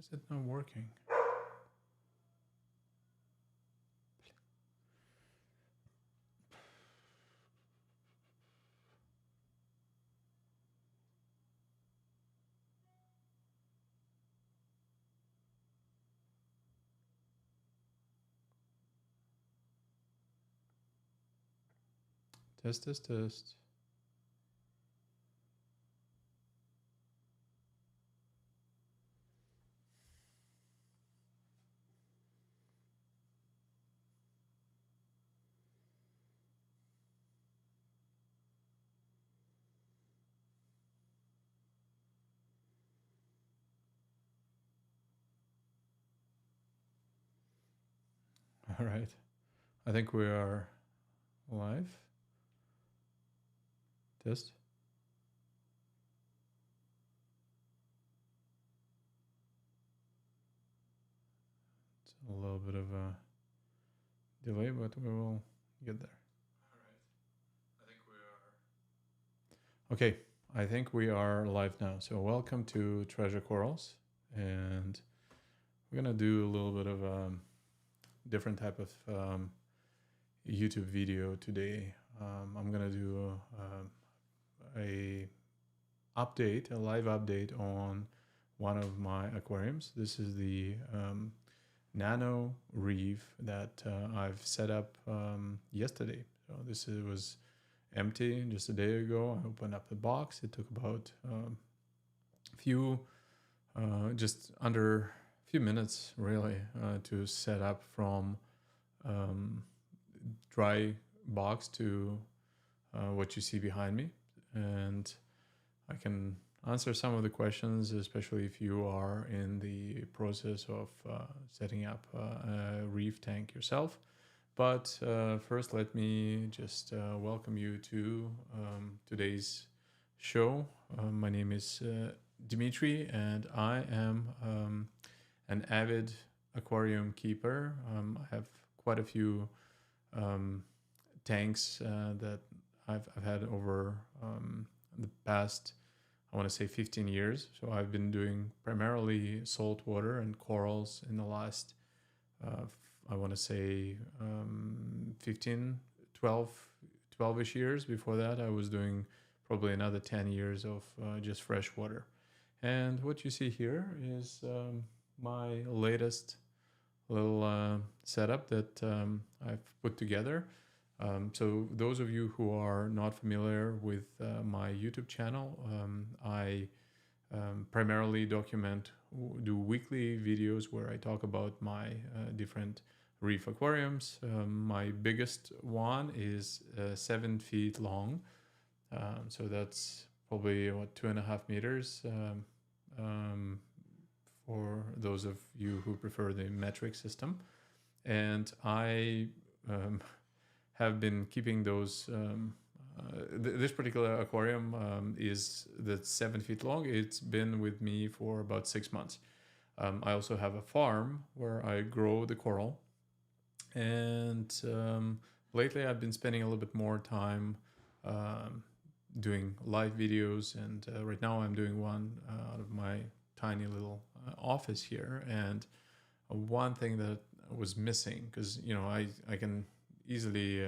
is it not working? Test, test, test. All right. I think we are live. Test. It's a little bit of a delay, but we will get there. All right. I think we are. Okay. I think we are live now. So welcome to Treasure Corals, and we're gonna do a little bit of a different type of YouTube video today. I'm gonna do a live update on one of my aquariums. This is the nano reef that I've set up yesterday. So this was empty just a day ago. I opened up the box. It took about just under a few minutes really to set up from dry box to what you see behind me, and I can answer some of the questions, especially if you are in the process of setting up a reef tank yourself. But first, let me just welcome you to today's show. My name is Dimitri, and I am an avid aquarium keeper. I have quite a few tanks that I've had over the past, I want to say 15 years. So I've been doing primarily saltwater and corals in the last, I want to say 12-ish years. Before that, I was doing probably another 10 years of just freshwater. And what you see here is my latest little setup that I've put together. So those of you who are not familiar with my YouTube channel, I primarily do weekly videos where I talk about my different reef aquariums. My biggest one is 7 feet long. So that's probably 2.5 meters for those of you who prefer the metric system. And I have been keeping those. This particular aquarium is that's 7 feet long. It's been with me for about 6 months. I also have a farm where I grow the coral. And lately I've been spending a little bit more time doing live videos. And right now I'm doing one out of my tiny little office here. And one thing that was missing, because I can easily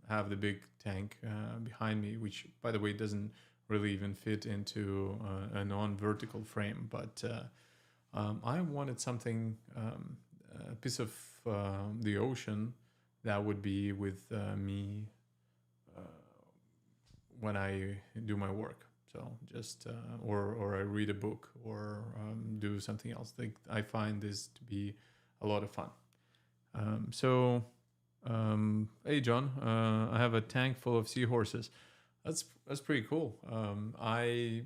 have the big tank behind me, which by the way doesn't really even fit into a non-vertical frame, but I wanted something, a piece of the ocean that would be with me when I do my work. So just or I read a book or do something else. I find this to be a lot of fun. Hey John, I have a tank full of seahorses. That's pretty cool. I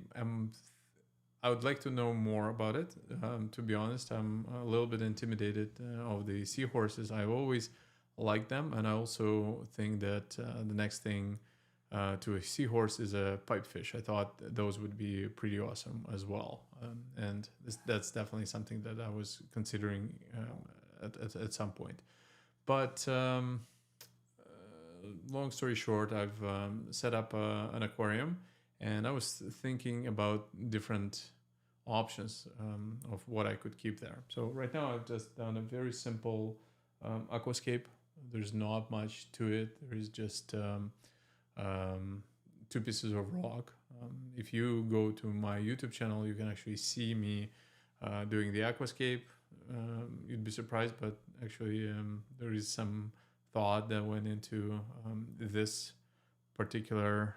would like to know more about it. To be honest, I'm a little bit intimidated of the seahorses. I've always liked them, and I also think that the next thing to a seahorse is a pipefish. I thought those would be pretty awesome as well, and that's definitely something that I was considering at some point. But long story short, I've set up an aquarium, and I was thinking about different options of what I could keep there. So right now I've just done a very simple aquascape. There's not much to it. There is just 2 pieces of rock. If you go to my YouTube channel, you can actually see me doing the aquascape. You'd be surprised, but actually there is some thought that went into this particular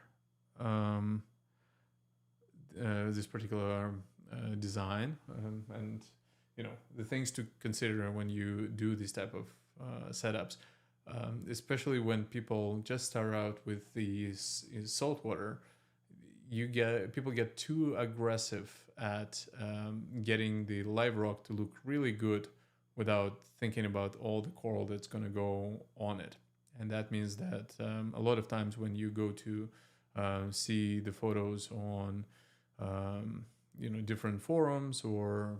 design, and the things to consider when you do this type of setups, especially when people just start out with the saltwater. People get too aggressive at getting the live rock to look really good without thinking about all the coral that's going to go on it. And that means that a lot of times when you go to see the photos on different forums, or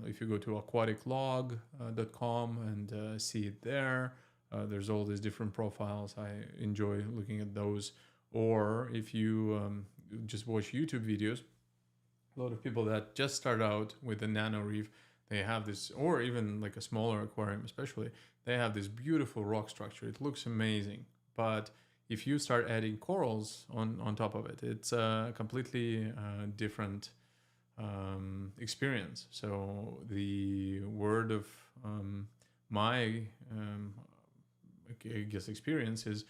if you go to aquaticlog.com and see it there, there's all these different profiles. I enjoy looking at those. Or if you just watch YouTube videos, a lot of people that just start out with a nano reef, they have this, or even like a smaller aquarium especially, they have this beautiful rock structure. It looks amazing. But if you start adding corals on top of it, it's a completely different experience. So the word of my experience is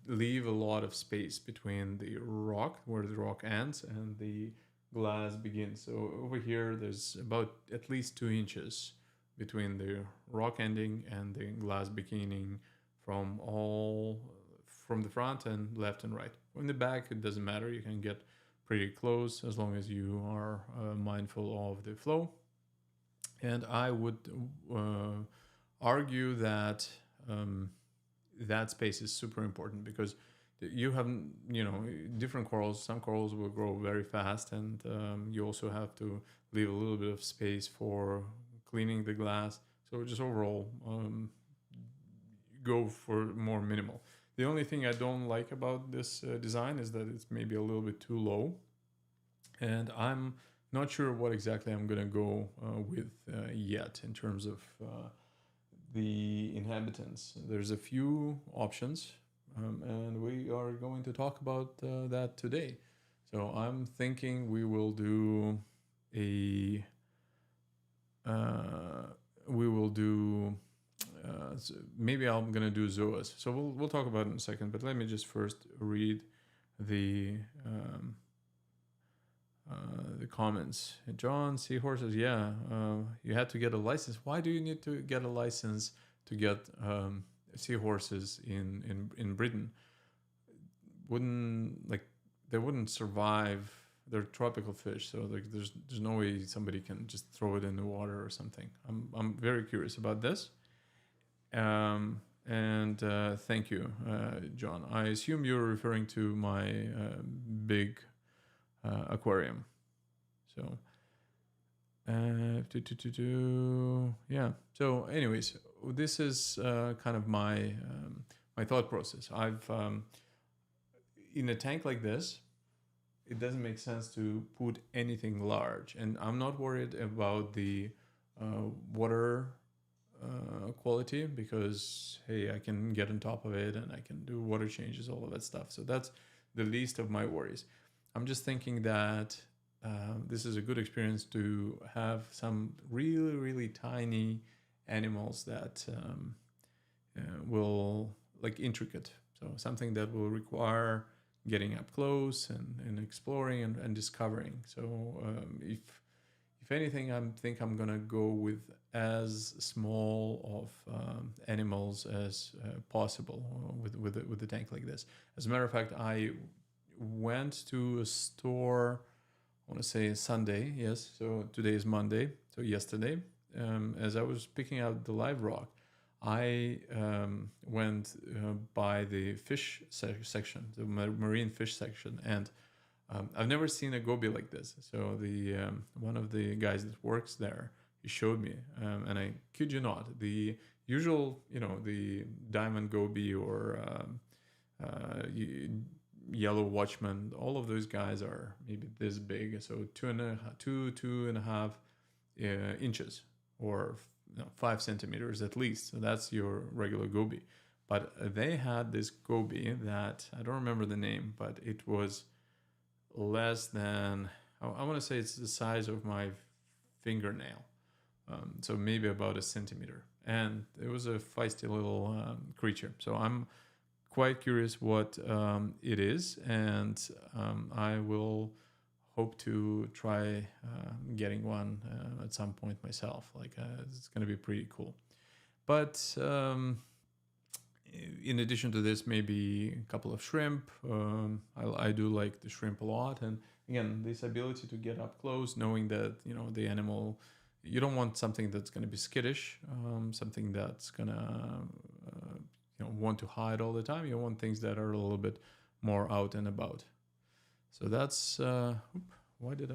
leave a lot of space between the rock, where the rock ends, and the glass begins. So over here there's about at least 2 inches between the rock ending and the glass beginning, from the front and left and right. In the back it doesn't matter, you can get pretty close as long as you are mindful of the flow. And I would argue that that space is super important, because you have different corals. Some corals will grow very fast, and you also have to leave a little bit of space for cleaning the glass. So just overall go for more minimal. The only thing I don't like about this design is that it's maybe a little bit too low, and I'm not sure what exactly I'm gonna go with yet in terms of the Inhabitants. There's a few options, and we are going to talk about that today. So I'm thinking we will do maybe I'm gonna do zoas. So we'll talk about it in a second. But let me just first read the comments. John Seahorses, yeah, you had to get a license. Why do you need to get a license to get seahorses in Britain? They wouldn't survive. They're tropical fish, so there's no way somebody can just throw it in the water or something. I'm very curious about this. And thank you, John. I assume you're referring to my big aquarium. So yeah. So anyways, this is kind of my thought process. I've in a tank like this, it doesn't make sense to put anything large, and I'm not worried about the water quality, because hey, I can get on top of it and I can do water changes, all of that stuff. So that's the least of my worries. I'm just thinking that this is a good experience to have some really, really tiny animals that will, like, intricate. So something that will require getting up close and exploring and discovering. So if anything, I think I'm gonna go with as small of animals as possible with a tank like this. As a matter of fact, I went to a store, I want to say Sunday, yes, so today is Monday, so yesterday, as I was picking out the live rock, I went by the fish section, the marine fish section, and I've never seen a goby like this. So the one of the guys that works there, he showed me, and I kid you not, the usual, the diamond goby or yellow watchman, all of those guys are maybe this big, so 2.5 inches, or 5 centimeters at least. So that's your regular goby. But they had this goby that I don't remember the name, but it was less than, I want to say it's the size of my fingernail. So maybe about a centimeter. And it was a feisty little creature. So I'm quite curious what it is, and I will hope to try getting one at some point myself. Like it's going to be pretty cool. But in addition to this, maybe a couple of shrimp. I do like the shrimp a lot, and again, this ability to get up close, knowing that the animal. You don't want something that's going to be skittish, something that's going to want to hide all the time. You want things that are a little bit more out and about. So that's why did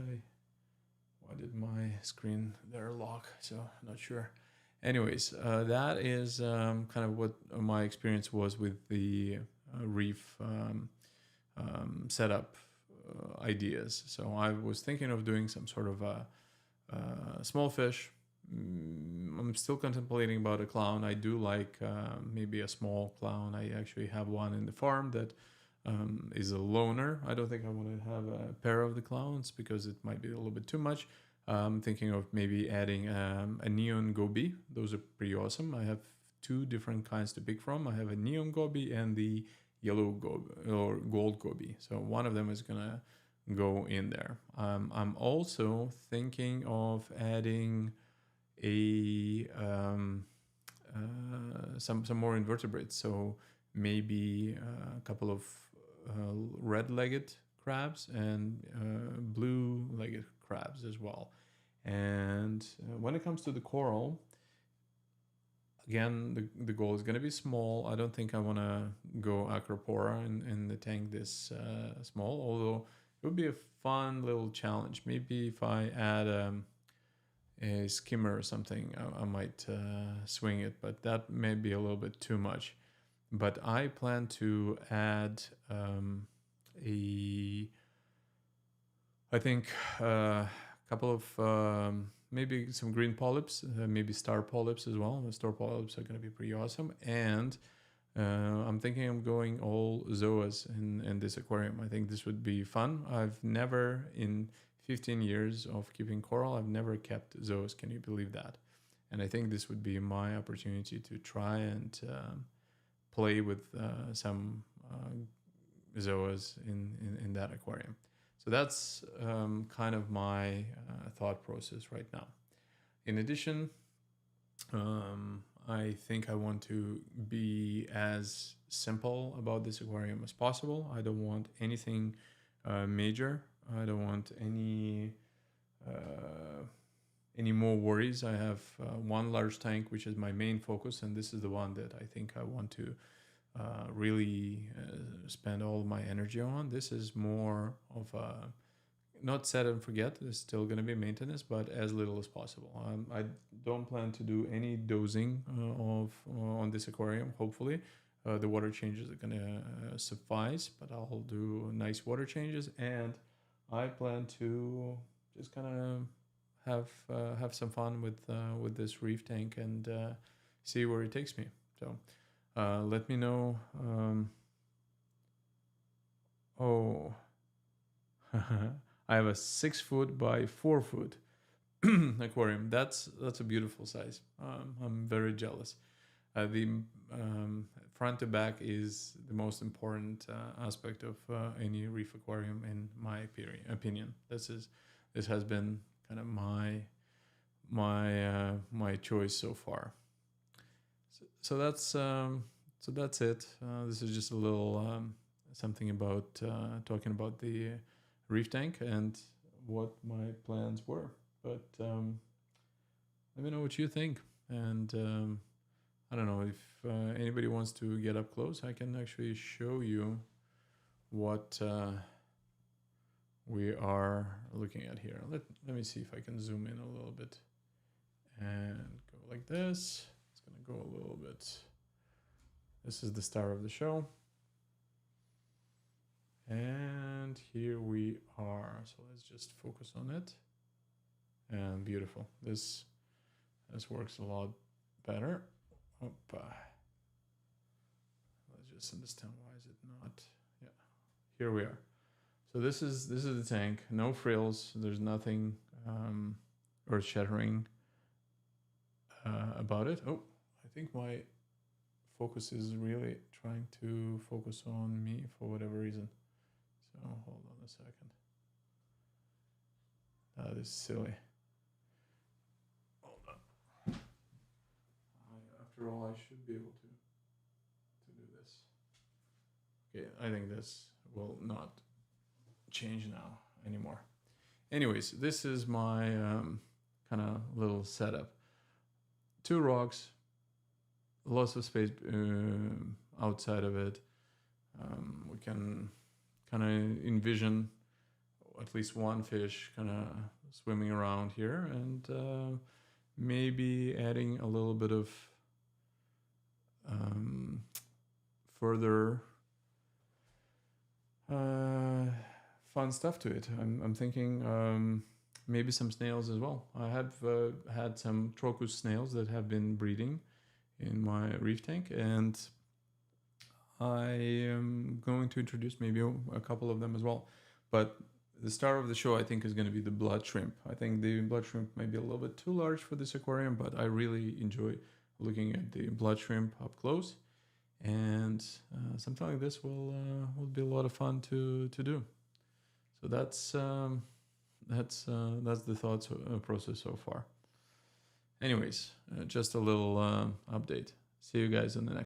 my screen there lock? So not sure. Anyways, that is kind of what my experience was with the reef setup ideas. So I was thinking of doing some sort of a small fish. I'm still contemplating about a clown. I do like maybe a small clown. I actually have one in the farm that is a loner. I don't think I want to have a pair of the clowns because it might be a little bit too much. I'm thinking of maybe adding a neon goby. Those are pretty awesome. I have two different kinds to pick from. I have a neon goby and the yellow goby or gold goby. So one of them is gonna go in there. I'm also thinking of adding a some more invertebrates. So maybe a couple of red-legged crabs and blue-legged crabs as well. And when it comes to the coral, again, the goal is going to be small. I don't think I want to go acropora in the tank this small, although it would be a fun little challenge. Maybe if I add a skimmer or something, I might swing it, but that may be a little bit too much. But I plan to add I think a couple of maybe some green polyps, maybe star polyps as well. The star polyps are going to be pretty awesome. And I'm thinking I'm going all zoas in this aquarium. I think this would be fun. I've never, in 15 years of keeping coral, I've never kept zoas. Can you believe that? And I think this would be my opportunity to try and play with some zoas in that aquarium. So that's kind of my thought process right now. In addition, I think I want to be as simple about this aquarium as possible. I don't want anything major. I don't want any more worries. I have one large tank, which is my main focus, and this is the one that I think I want to really spend all my energy on. This is more of a not set and forget. There's still going to be maintenance, but as little as possible. I don't plan to do any dosing on this aquarium. Hopefully, the water changes are going to suffice, but I'll do nice water changes, and I plan to just kind of have some fun with this reef tank and see where it takes me. So let me know. I have a 6 foot by 4 foot aquarium. That's a beautiful size. I'm very jealous. The front to back is the most important aspect of any reef aquarium, in my opinion. This has been kind of my choice so far. So that's it. This is just a little something about talking about the reef tank and what my plans were. But let me know what you think. And I don't know if anybody wants to get up close. I can actually show you what we are looking at here. Let me see if I can zoom in a little bit and go like this. It's going to go a little bit. This is the star of the show. And here we are. So let's just focus on it. And beautiful. This works a lot better. Let's just understand why is it not. Yeah, here we are. So this is the tank. No frills. There's nothing earth-shattering about it. Oh, I think my focus is really trying to focus on me for whatever reason. So hold on a second. That is silly. Hold on. After all, I should be able to do this. Okay, I think this will not change now anymore. Anyways, this is my kind of little setup. 2 rocks, lots of space outside of it. We can kind of envision at least one fish kind of swimming around here, and maybe adding a little bit of further fun stuff to it. I'm thinking maybe some snails as well. I have had some Trocus snails that have been breeding in my reef tank, and I am going to introduce maybe a couple of them as well. But the star of the show, I think, is going to be the blood shrimp. I think the blood shrimp might be a little bit too large for this aquarium, but I really enjoy looking at the blood shrimp up close, and something like this will be a lot of fun to do. So that's the thought process so far. Anyways, just a little update. See you guys in the next.